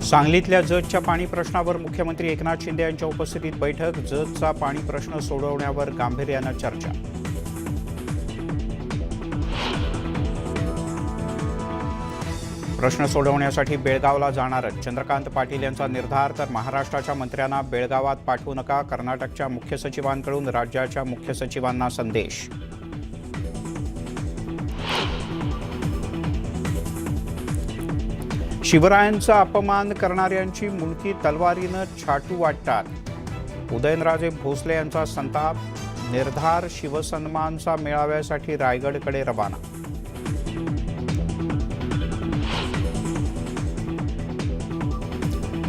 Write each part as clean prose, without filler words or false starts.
सांगलीतल्या जतच्या पाणी प्रश्नावर मुख्यमंत्री एकनाथ शिंदे यांच्या उपस्थितीत बैठक। जतचा पाणी प्रश्न सोडवण्यावर गांभीर्यानं चर्चा। प्रश्न सोडवण्यासाठी बेळगावला जाणार चंद्रकांत पाटील यांचा निर्धार। तर महाराष्ट्राच्या मंत्र्यांना बेळगावात पाठवू नका, कर्नाटकच्या मुख्य सचिवांकडून राज्याच्या मुख्य सचिवांना संदेश। शिवरायांचा अपमान करणाऱ्यांची मुंडकी तलवारीनं छाटू वाटतात। उदयनराजे भोसले यांचा संताप। निर्धार शिवसन्मानचा मेळाव्यासाठी रायगडकडे रवाना।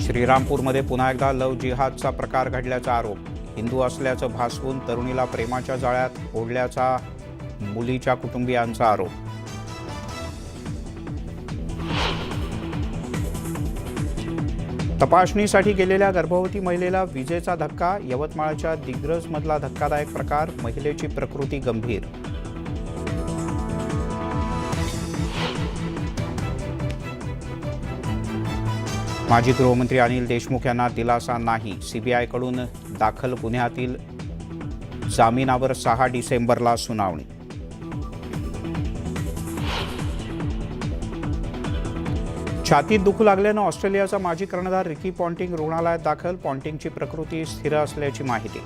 श्रीरामपूरमध्ये पुन्हा एकदा लव्ह जिहादचा प्रकार घडल्याचा आरोप। हिंदू असल्याचं भासवून तरुणीला प्रेमाच्या जाळ्यात ओढल्याचा मुलीच्या कुटुंबियांचा आरोप। तपासणीसाठी गेलेल्या गर्भवती महिलेला विजेचा धक्का। यवतमाळच्या दिग्रजमधला धक्कादायक प्रकार। महिलेची प्रकृती गंभीर। माजी गृहमंत्री अनिल देशमुख यांना दिलासा नाही। सीबीआयकडून दाखल गुन्ह्यातील जामिनावर 6 डिसेंबरला सुनावणी। छातीत दुखू लागल्यानं ऑस्ट्रेलियाचा माजी कर्णधार रिकी पॉन्टिंग रुग्णालयात दाखल। पॉन्टिंगची प्रकृती स्थिर असल्याची माहिती।